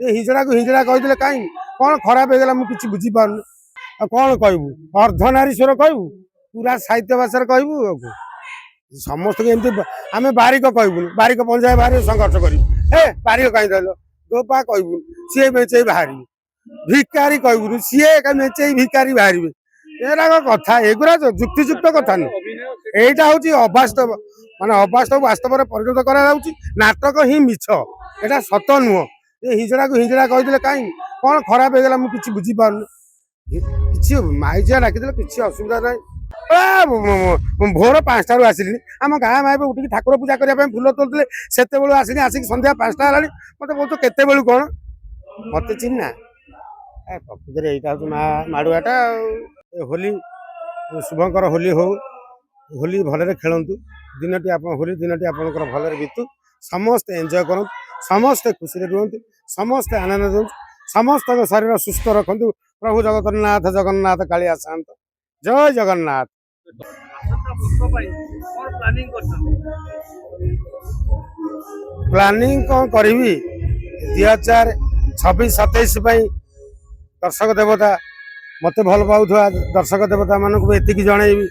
ये हिजड़ा को हिजड़ा कहीदे कहीं कौन खराब होगा मुझे किसी बुझीपार कौन कहबू अर्धनारीश्वर कहबू पूरा साहित्य भाषा कहबू समस्त आम बारिक कहबुन बारिक पंचायत बाहर संघर्ष कर बारिक कहीं दल दो पा कहबुन सी मेचे बाहर भिकारी कहबुन सी मेचे भिकारी बाहर एरा कथा एगुरा जुक्तिजुक्त कथा नुह एटा हूँ अवास्तव माने अवास्तव वास्तव परिणत करा नाटक ही मिछ एटा सत नुह ये हिजड़ा को हिजड़ा कहीदे कहीं कौन खराब होगा मुझे किसी बुझीपार कि माइजिया डाकिदे किसी असुविधा ना भोर 5टारू आसिली आम गाँ माए उठिक ठाकुर पूजा करने फुल तोलते से आसिनी आसिक संध्या 5टा है मत बहुत केत कौन मत चिन्ह प्रकृत यहाँ हूँ माड़ुआटा होली शुभंकर होली हो होली भलरे खेलतु दिनटी होली दिनटी आपंकर भलरे बीतु समस्ते एंजॉय करूँ समस्ते खुशी रुहतु समस्ते आनंद दौर समस्त शरीर सुस्थ रखु प्रभु जगन्नाथ जगन्नाथ कालिया शांत जय जगन्नाथ प्लानिंग कौन करी 2026-27 दर्शक देवता मत भल पाऊा दर्शक देवता मानक एति जनइबी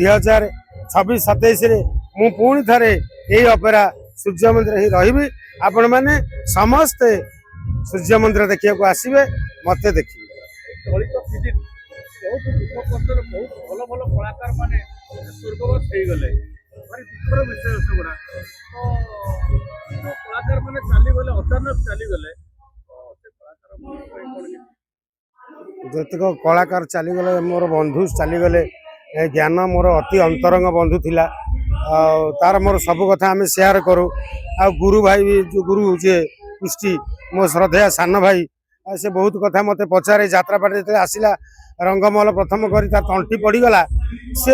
2026-27 मु पुणी थे यही अपेरा सूर्य मंदिर ही रही आपण मैंने समस्ते सूर्य मंदिर देखा आसवे मत देखिए बहुत भल कलाकार माने स्वर्गवास हो गले भारी दुखर विषय सेगुड़ा तो कलाकार माने चली गले अचानक चली गले जतक कलाकार चलीगले मोर बंधु चलीगले ज्ञान मोर अति अंतरंग बंधु थिला तार मोर सब कथा आम सेयार करूँ आ गुरु भाई भी जो गुरु जे पुष्टि मो श्रद्धेय सान भाई से बहुत कथा मत पचारे यात्रा पार्टी जो आसला रंगमहल प्रथम कर तंटी पड़गला सी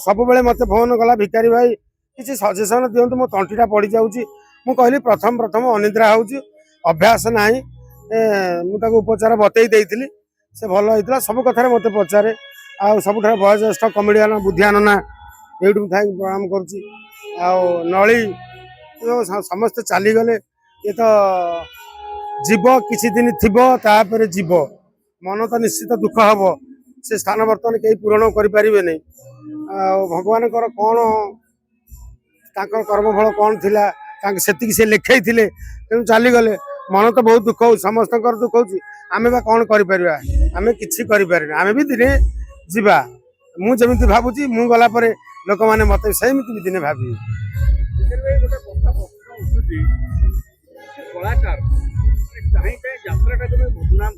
सब मत फोन कला भिकारी भाई किसी सजेसन दिंतु मो तंटीटा पड़ जाऊँगी मुझे कहली प्रथम प्रथम अनिद्रा हो अभ्यास ना मुझे उपचार बतई देती से भल होता सब कथार मत पचारे आ सब वयोज्येष्ठ कमेडियन बुद्धिआनना ये प्रणाम करी समस्ते चलीगले ये तो जीव किसी दिन थी तापर जीव मन तो निश्चित दुख हम से स्थान बर्तमान कहीं पूरण करें नहीं भगवान कौन कर्मफल कौन थी से लिखे तेणु चलीगले मन तो बहुत दुख हो समस्त दुख हो आम बा कौन करें आम कि आम भी दिने जीवा मुझे भावुची मु गला लोक मैंने मत सेमती भी दिने भावी कलाकार चाहे चाहे यात्रा बदनाम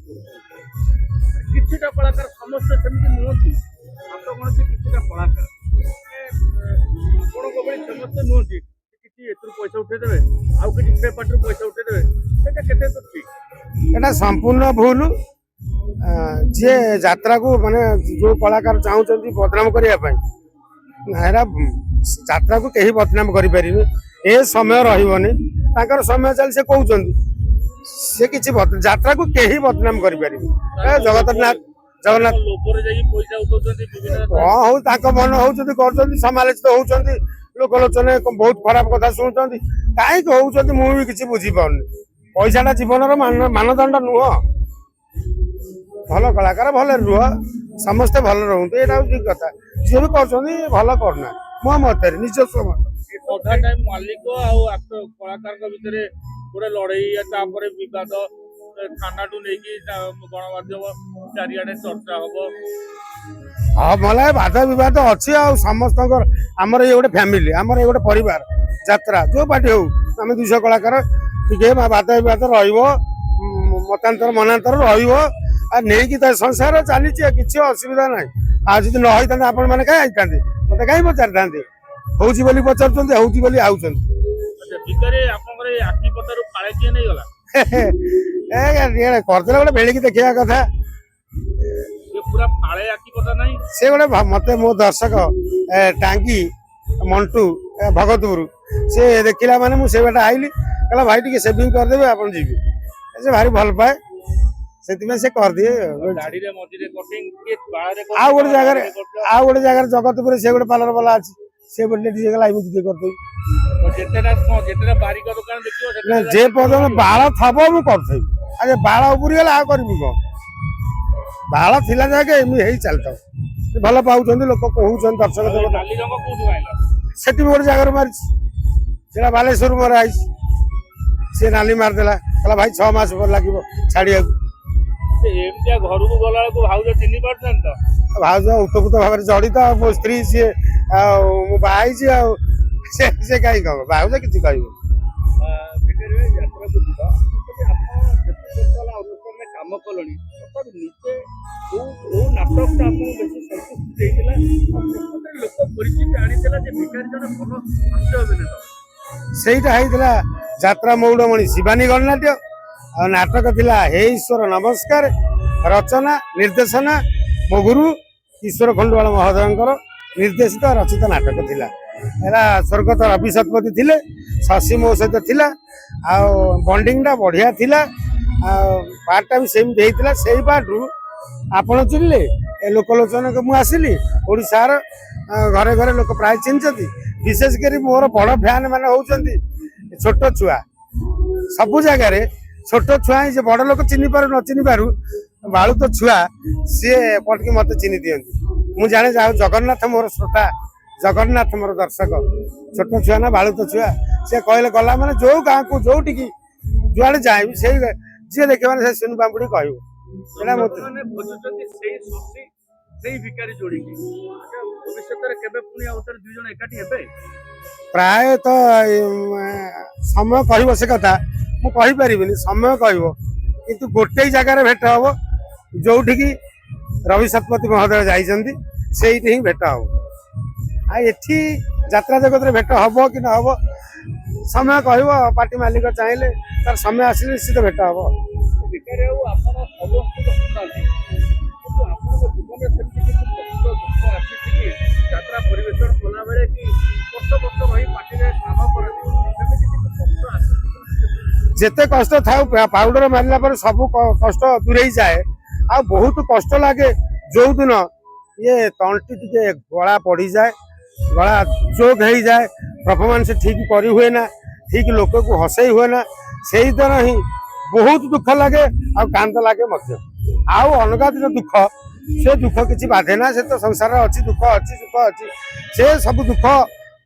किछिटा कलाकार समस्या सेमती नुहति आप कौन से किछिटा कलाकार आपको बड़ी समस्या नुहति किसी एथुर पैसा उठेदेवे आउ किसी से पाटू पैसा उठेदेवे सेटा केते तो ठीक एटा संपूर्ण भूल जे यात्रा को माने जो कलाकार चाहते बदनाम करने यात्रा को कहीं बदनाम करें ए समय रही समय चल से कहते से किसी यात्रा को कहीं बदनाम करें जगन्नाथ जगन्नाथ हाँ हो मन हो समालोचित होती लोकलोचन बहुत खराब कथा शुणुंट कहीं होती मुझे किसी बुझीपार पैसाटा जीवन मानदंड नुह भल कलाकार भल रुह समस्ते भल रुहतु यहाँ हूँ ठीक कथा जी भी कर भल करना मो मत निजस्व मत मालिक कलाकार भितर गोटे लड़ई बद थाना टू नहीं गणमाध्यम चारिड़े चर्चा हम हाँ भले बाध बद अच्छी समस्त आमर ये गोटे फैमिली आमर ये गोटे परिवार यात्रा जो पार्टी हो आम 200 कलाकार टे बाध बद रतांतर मनांतर रही संसार चली किसी असुविधा ना आज ना होता आपण मैंने कहीं आईता मत कहीं पचारि था हूँ पचार हूँ आउन करदे गोटे बेड़िकी देखा कथा से गोटे मत मो दर्शक टांगी मंटू भगतपुर से देखला माने मुझे बाटे आईली कहला भाई टी सेविंग करदेवे आप जी से भारी भल पाए से कर दिए आ गोटे जगह जगतपुर से गोटे पार्लर वाला अच्छी से बोले जे पर्यटन बाल थब मुझे ଆରେ ବାଳ ଉପୁରି ଗଲା ଆଉ କରିବି କଣ? ବାଳ ଥିଲା ଯାକେ ଏମିତି ହେଇ ଚାଲିଥାଉ। ଭଲ ପାଉଛନ୍ତି ଲୋକ କହୁଛନ୍ତି ଦର୍ଶକ ଦେବତା। ନାଲି ରଙ୍ଗ କୋଉଠୁ ଆଇଲା? ସେଠି ବି ଗୋଟେ ଜାଗାରେ ମାରିଛି, ସେଟା ବାଲେଶ୍ୱରରୁ ମରା ହେଇଛି। ସିଏ ନାଲି ମାରିଦେଲା, କହିଲା ଭାଇ 6 ମାସ ପରେ ଲାଗିବ ଛାଡିବାକୁ। ସେ ଏମିତିଆ ଘରକୁ ଗଲା ବେଳକୁ ଭାଉଜ ଚିହ୍ନି ପାରୁଛନ୍ତି ତ? ଭାଉଜ ଉତପୁତ ଭାବରେ ଜଡ଼ିତ, ଆଉ ମୋ ସ୍ତ୍ରୀ ସିଏ, ଆଉ ମୁଁ ବାହା ହେଇଛି ଆଉ ସେ କାହିଁ କହିବ, ଭାଉଜ କିଛି କହିବ। ଭିତରେ ଯାତ୍ରାକୁ ଯିବା ତଥାପି ଆପଣ ଯେତେ ବର୍ଷ ହେଲା ଅନୁଷ୍ଠାନରେ କାମ କଲେଣି ତଥାପି ନିଜେ କୋଉ ନାଟକଟା ଆପଣଙ୍କୁ ବେଶୀ ସନ୍ତୁଷ୍ଟି ଦେଇଥିଲା ଆଉ ପ୍ରକୃତରେ ଲୋକ ପରିଚିତି ଆଣିଥିଲା ଯେ ଭିକାରୀ ଜଣେ ଭଲ ହାସ୍ୟ ଅଭିନେତା? ସେଇଟା ହେଇଥିଲା ଯାତ୍ରା ମୌଡମଣି ଶିବାନୀ ଗଣନାଟ୍ୟ, ଆଉ ନାଟକ ଥିଲା ହେ ଈଶ୍ୱର ନମସ୍କାର। ରଚନା ନିର୍ଦ୍ଦେଶନା ମୋ ଗୁରୁ ଈଶ୍ୱର ଖଣ୍ଡୁଆଳ ମହୋଦୟଙ୍କର ନିର୍ଦ୍ଦେଶିତ ରଚିତ ନାଟକ ଥିଲା। ଏରା ସ୍ୱର୍ଗତ ରବି ଶତପଥୀ ଥିଲେ, ଶଶୀ ମୋ ସହିତ ଥିଲା, ଆଉ ବଣ୍ଡିଙ୍ଗଟା ବଢିଆ ଥିଲା, ଆଉ ପାର୍ଟଟା ବି ସେମିତି ହେଇଥିଲା। ସେଇ ପାର୍ଟରୁ ଆପଣ ଚିହ୍ନିଲେ, ଏ ଲୋକଲୋଚନକୁ ମୁଁ ଆସିଲି। ଓଡ଼ିଶାର ଘରେ ଘରେ ଲୋକ ପ୍ରାୟ ଚିହ୍ନିଛନ୍ତି। ବିଶେଷ କରି ମୋର ବଡ଼ ଫ୍ୟାନ୍ ମାନେ ହଉଛନ୍ତି ଛୋଟ ଛୁଆ। ସବୁ ଜାଗାରେ ଛୋଟ ଛୁଆ ହିଁ, ସେ ବଡ଼ ଲୋକ ଚିହ୍ନି ପାରୁ ନ ଚିହ୍ନି ପାରୁ, ବାଳୁତ ଛୁଆ ସିଏ ପଟକି ମତେ ଚିହ୍ନି ଦିଅନ୍ତି। ମୁଁ ଜାଣେ ଯାହା ଜଗନ୍ନାଥ ମୋର ଶ୍ରୋତା, ଜଗନ୍ନାଥ ମୋର ଦର୍ଶକ। ଛୋଟ ଛୁଆ ନା ବାଳୁତ ଛୁଆ, ସେ କହିଲେ ଗଲା ମାନେ ଯୋଉ ଗାଁକୁ ଯୋଉଠିକି ଯୁଆଡେ ଯାଇବି, ସେଇ ଯିଏ ଦେଖିବ ମାନେ ସେ ସୁନୁ ପାମ୍ପୁଡି କହିବ। ସେଇଟା ମତେ ଖୋଜୁଛନ୍ତି ସେଇ ଶଶୀ ସେଇ ଭିକାରୀ ଯୋଡ଼ିକି। ଭବିଷ୍ୟତରେ କେବେ ପୁଣି ଆଉ ଥରେ ଦୁଇ ଜଣ ଏକାଠି ହେବେ? ପ୍ରାୟତଃ ସମୟ କହିବ ସେ କଥା, ମୁଁ କହିପାରିବିନି, ସମୟ କହିବ। କିନ୍ତୁ ଗୋଟେ ଜାଗାରେ ଭେଟ ହବ, ଯୋଉଠିକି ରବି ଶତପଥୀ ମହୋଦୟ ଯାଇଛନ୍ତି, ସେଇଠି ହିଁ ଭେଟ ହବ। ଆଉ ଏଠି ଯାତ୍ରା ଜଗତରେ ଭେଟ ହବ କି ନ ହବ ସମୟ କହିବ। ପାର୍ଟି ମାଲିକ ଚାହିଁଲେ ତାର ସମୟ ଆସିଲେ ନିଶ୍ଚିତ ଭେଟ ହବ। ଭିକାରୀ ବାବୁ, ଆପଣ ସମସ୍ତଙ୍କୁ ହସାନ୍ତି, କିନ୍ତୁ ଆପଣଙ୍କ ଜୀବନରେ ସେମିତି କିଛି କଷ୍ଟ ଦୁଃଖ ଆସିଛି କି ଯାତ୍ରା ପରିବେଷଣ କଲାବେଳେ କି ବର୍ଷ ବର୍ଷ ରହି ପାର୍ଟିରେ କାମ କରନ୍ତି, ସେମିତି କିଛି କଷ୍ଟ ଆସିଛି? ଯେତେ କଷ୍ଟ ଥାଉ, ପାଉଡର ମାରିଲା ପରେ ସବୁ କଷ୍ଟ ଦୂରେଇ ଯାଏ। ଆଉ ବହୁତ କଷ୍ଟ ଲାଗେ ଯୋଉଦିନ ଇଏ ତଣ୍ଟି ଟିକେ ଗଳା ପଡିଯାଏ, ଗଳା ଚୋକ୍ ହେଇଯାଏ, ପରଫମାନ୍ସ ଠିକ କରି ହୁଏ ନା, ଠିକ ଲୋକକୁ ହସେଇ ହୁଏ ନା। ସେଇଦିନ ହିଁ ବହୁତ ଦୁଃଖ ଲାଗେ, ଆଉ କାନ୍ଦ ଲାଗେ ମଧ୍ୟ। ଆଉ ଅଲଗା ଦିନ ଦୁଃଖ, ସେ ଦୁଃଖ କିଛି ବାଧେ ନା। ସେ ତ ସଂସାର ଅଛି, ଦୁଃଖ ଅଛି, ସୁଖ ଅଛି, ସେ ସବୁ ଦୁଃଖ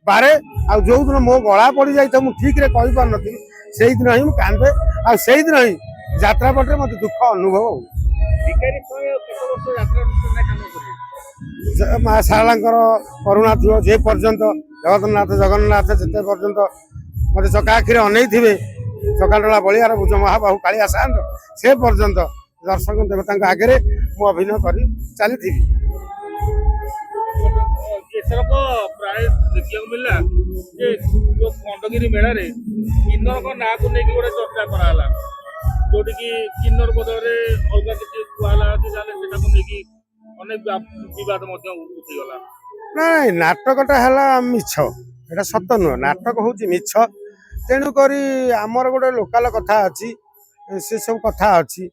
ବାରେ। ଆଉ ଯୋଉଦିନ ମୋ ଗଳା ପଡି ଯାଇଥିବ, ମୁଁ ଠିକରେ କହିପାରୁନଥିବି, ସେଇଦିନ ହିଁ ମୁଁ କାନ୍ଦେ। ଆଉ ସେଇଦିନ ହିଁ ଯାତ୍ରା ପଟରେ ମତେ ଦୁଃଖ ଅନୁଭବ ହୁଏ। ଭିକାରୀ କେତେ ବର୍ଷ ଯାତ୍ରା ଅନୁଷ୍ଠାନରେ କାମ କରିବେ? ମା ଶାରଳାଙ୍କର କରୁଣା ଥିବ ଯେ ପର୍ଯ୍ୟନ୍ତ, ଜଗନ୍ନାଥ ଯେତେ ପର୍ଯ୍ୟନ୍ତ ମତେ ଚକା ଆଖିରେ ଅନେଇଥିବେ, ଚକାଡୋଳା ବଳିଆର ଭୁଜ ମହାବାହୁ କାଳିଆ ସାନ୍ତ, ସେ ପର୍ଯ୍ୟନ୍ତ ଦର୍ଶକ ଦେବତାଙ୍କ ଆଗରେ ମୁଁ ଅଭିନୟ କରି ଚାଲିଥିବି। ଏଥରକ ପ୍ରାୟ ଦେଖିବାକୁ ମିଳିଲା ଯେ ଯୋଉ ଖଣ୍ଡଗିରି ମେଳାରେ କିନ୍ନରଙ୍କ ନାଁକୁ ନେଇକି ଗୋଟେ ଚର୍ଚ୍ଚା କରାହେଲା, ଯୋଉଠିକି କିନ୍ନର ବଦଳରେ ଅଲଗା କିଛି କୁହାହେଲା, ତାହେଲେ ସେଟାକୁ ନେଇକି ଅନେକ ବିବାଦ ମଧ୍ୟ ଉଠିଗଲା। ନାଇଁ, ନାଟକଟା ହେଲା ମିଛ, ଏଟା ସତ ନୁହଁ। ନାଟକ ହଉଛି ମିଛ। ତେଣୁକରି ଆମର ଗୋଟେ ଲୋକାଲ କଥା ଅଛି, ସେ ସବୁ କଥା ଅଛି।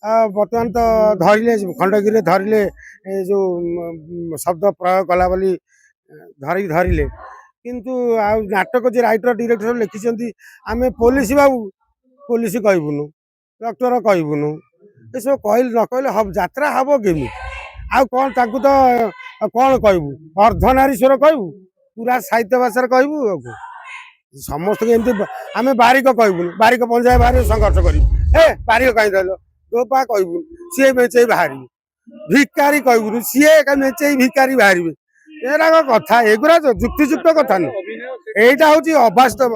ଆଉ ବର୍ତ୍ତମାନ ତ ଧରିଲେ, ଖଣ୍ଡଗିରିରେ ଧରିଲେ, ଏ ଯୋଉ ଶବ୍ଦ ପ୍ରୟୋଗ କଲା ବୋଲି ଧରିଲେ। କିନ୍ତୁ ଆଉ ନାଟକ ଯେ ରାଇଟର ଡିରେକ୍ଟର ଲେଖିଛନ୍ତି, ଆମେ ପୋଲିସ ବାବୁ, ପୋଲିସ କହିବୁନୁ, ଡକ୍ଟର କହିବୁନୁ, ଏସବୁ କହିଲେ ନ କହିଲେ ଯାତ୍ରା ହବ କେମିତି? ଆଉ କଣ ତାଙ୍କୁ ତ କଣ କହିବୁ, ଅର୍ଦ୍ଧନାରୀଶ୍ୱର କହିବୁ, ପୁରା ସାହିତ୍ୟ ଭାଷାରେ କହିବୁ। ସମସ୍ତଙ୍କୁ ଏମିତି ଆମେ ବାରିକ କହିବୁନି, ବାରିକ ପଞ୍ଜାବ ବାହାରିବ ସଂଘର୍ଷ କରିବୁ, ହେ ବାରିକ କାହିଁ ରହିଲ ଗୋପା କହିବୁନି, ସିଏ ମେଞ୍ଚେଇ ବାହାରିବେ। ଭିକାରୀ କହିବୁନି, ସିଏ ମେଞ୍ଚେଇ ଭିକାରୀ ବାହାରିବେ। ଏଗୁଡାକ କଥା, ଏଗୁଡା ଯୁକ୍ତିଯୁକ୍ତ କଥା ନୁହଁ। ଏଇଟା ହଉଛି ଅବାସ୍ତବ,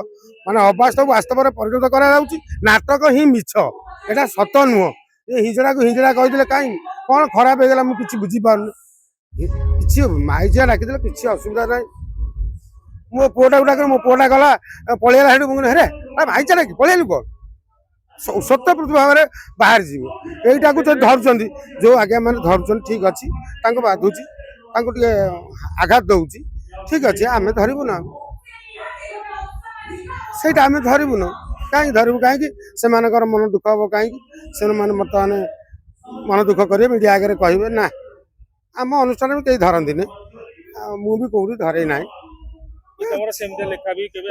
ମାନେ ଅବାସ୍ତବ ବାସ୍ତବରେ ପରିଣତ କରାଯାଉଛି। ନାଟକ ହିଁ ମିଛ, ଏଟା ସତ ନୁହଁ। ଏ ହିଜଡାକୁ ହିଜଡା କହିଦେଲେ କାହିଁ କଣ ଖରାପ ହେଇଗଲା, ମୁଁ କିଛି ବୁଝିପାରୁନି। କିଛି ମାଇଚିଆ ଡାକିଦେଲେ କିଛି ଅସୁବିଧା ନାହିଁ। ମୋ ପୁଅଟାକୁ ଡାକିଲେ, ମୋ ପୁଅଟା ଗଲା ପଳେଇଲା, ସେଠୁ ମୁଁ ହେରେ ମାଇଚିଆ ଡାକି ପଳେଇଲୁ କଣ? ସତ୍ୟ ଭାବରେ ବାହାରି ଯିବ। ଏଇଟାକୁ ଯଦି ଧରୁଛନ୍ତି, ଯୋଉ ଆଜ୍ଞା ମାନେ ଧରୁଛନ୍ତି, ଠିକ ଅଛି, ତାଙ୍କୁ ବାଧୁଛି, ତାଙ୍କୁ ଟିକେ ଆଘାତ ଦଉଛି, ଠିକ ଅଛି, ଆମେ ଧରିବୁ ନା, ସେଇଟା ଆମେ ଧରିବୁନୁ। କାହିଁକି ଧରିବୁ? କାହିଁକି ସେମାନଙ୍କର ମନ ଦୁଃଖ ହବ? କାହିଁକି ସେମାନେ ବର୍ତ୍ତମାନ ମନ ଦୁଃଖ କରିବେ, ମିଡିଆ ଆଗରେ କହିବେ ନା ଆମ ଅନୁଷ୍ଠାନ ବି କେହି ଧରନ୍ତିନି, ଆଉ ମୁଁ ବି କୋଉଠି ଧରେ ନାହିଁ।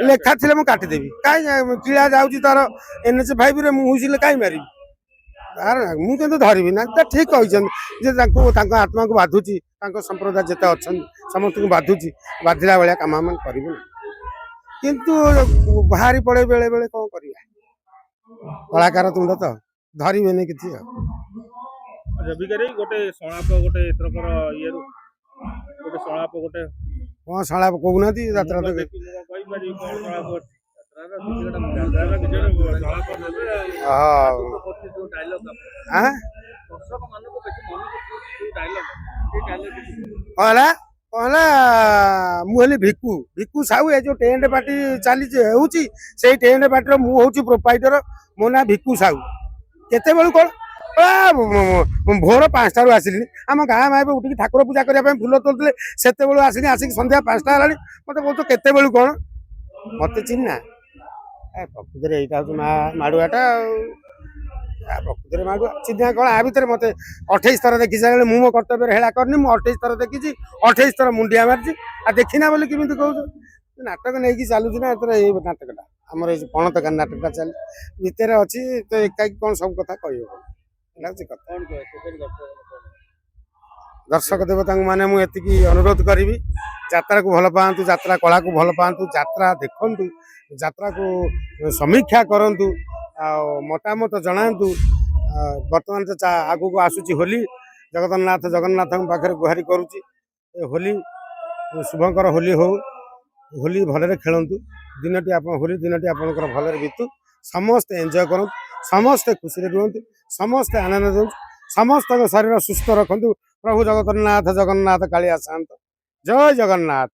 ଲେଖା ଥିଲେ ମୁଁ କାଟିଦେବି, କାହିଁକି କିଳା ଯାଉଛି ତାର NH5 ରେ, ମୁଁ ହୁଇସିଲ କାହିଁ ମାରିବି? ମୁଁ କିନ୍ତୁ ଧରିବି ନା ତା ଠିକ କହିଛନ୍ତି ଯେ ତାଙ୍କ ଆତ୍ମାକୁ ବାଧୁଛି ତାଙ୍କ ସମ୍ପ୍ରଦାୟ ଯେତେ ଅଛନ୍ତି ସମସ୍ତଙ୍କୁ ବାଧୁଛି ବାଧିଲା ଭଳିଆ କାମ ଆମେ କରିବୁ ନା କିନ୍ତୁ ବାହାରି ପଡେ ବେଳେ ବେଳେ କଣ କରିବା କଳାକାର ତୁଣ୍ଡ ତ ଧରିବେନି କିଛି ଆଉ ରବିକାରୀ ଗୋଟେ ସଂଳାପ ଗୋଟେ ଏଥରକର ଇଏରୁ ଗୋଟେ ସଂଳାପ ଗୋଟେ କଣ ଶଳା କହୁନାହାନ୍ତି ଯାତ୍ରା ତ ମୁଁ କହିପାରିବି କଣ ସଂଳାପ ଅଛି ଯାତ୍ରାର କିଛି ଗୋଟେ ସଂଳାପ ନେବେ ଆଉ ଯୋଉ ଡାଇଲଗ ଆଁ ଦର୍ଶକ ମାନଙ୍କୁ ବେଶୀ ମନେ ପକଉଛି ଯୋଉ ଡାଇଲଗ ସେଇ ଡାଇଲଗ କିଛି କଣ ହେଲା କଣ ହେଲା ମୁଁ ହେଲି ଭିକୁ ସାହୁ ଏ ଯୋଉ ଟେଣ୍ଟ ପାର୍ଟି ଚାଲିଛି ହେଉଛି ସେଇ ଟେଣ୍ଟ ପାର୍ଟିର ମୁଁ ହଉଛି ପ୍ରୋପାଇଟର ମୋ ନାଁ ଭିକୁ ସାହୁ କେତେବେଳୁ କଣ ଭୋର 5ଟାରୁ ଆସିଲିଣି ଆମ ଗାଁ ମାଇପ ଉଠିକି ଠାକୁର ପୂଜା କରିବା ପାଇଁ ଫୁଲ ତୋଳୁଥିଲେ ସେତେବେଳୁ ଆସିକି ସନ୍ଧ୍ୟା 5ଟା ହେଲାଣି ମତେ କହୁଛ କେତେବେଳୁ କଣ ମତେ ଚିହ୍ନା ପ୍ରକୃତିରେ ଏଇଟା ହଉଛି ମାଡୁଆଟା ଆଉ ପ୍ରକୃତିରେ ମାଡୁଆ ଚିହ୍ନା କଣ ଆ ଭିତରେ ମତେ 28 ଥର ଦେଖି ସାରିଲେ ମୁଁ ମୋ କର୍ତ୍ତବ୍ୟରେ ହେଳା କରିନି ମୁଁ 28 ଥର ଦେଖିଛି 28 ଥର ମୁଣ୍ଡିଆ ମାରିଛି ଆଉ ଦେଖିନା ବୋଲି କେମିତି କହୁଛୁ ନାଟକ ନେଇକି ଚାଲୁଛି ନା ଏଥର ଏଇ ନାଟକଟା ଆମର ଏଇ ପଣତକାରୀ ନାଟକଟା ଚାଲି ଭିତରେ ଅଛି ତ ଏକାକି କଣ ସବୁ କଥା କହିବ ଏଇଟା ହଉଛି କଥା କଣ କହିବେ ଦର୍ଶକ ଦେବତାଙ୍କୁ ମାନେ ମୁଁ ଏତିକି ଅନୁରୋଧ କରିବି ଯାତ୍ରାକୁ ଭଲ ପାଆନ୍ତୁ ଯାତ୍ରା କଳାକୁ ଭଲ ପାଆନ୍ତୁ ଯାତ୍ରା ଦେଖନ୍ତୁ ଯାତ୍ରାକୁ ସମୀକ୍ଷା କରନ୍ତୁ ଆଉ ମତାମତ ଜଣାନ୍ତୁ ବର୍ତ୍ତମାନ ତ ଆଗକୁ ଆସୁଛି ହୋଲି ଜଗନ୍ନାଥଙ୍କ ପାଖରେ ଗୁହାରି କରୁଛି ଏ ହୋଲି ଶୁଭଙ୍କର ହୋଲି ହଉ ହୋଲି ଭଲରେ ଖେଳନ୍ତୁ ହୋଲି ଦିନଟି ଆପଣଙ୍କର ଭଲରେ ବିତୁ ସମସ୍ତେ ଏନ୍ଜୟ କରନ୍ତୁ ସମସ୍ତେ ଖୁସିରେ ରୁହନ୍ତୁ ସମସ୍ତେ ଆନନ୍ଦ ଦିଅନ୍ତୁ ସମସ୍ତଙ୍କ ଶରୀର ସୁସ୍ଥ ରଖନ୍ତୁ ପ୍ରଭୁ ଜଗନ୍ନାଥ କାଳିଆ ସାନ୍ତ ଜୟ ଜଗନ୍ନାଥ।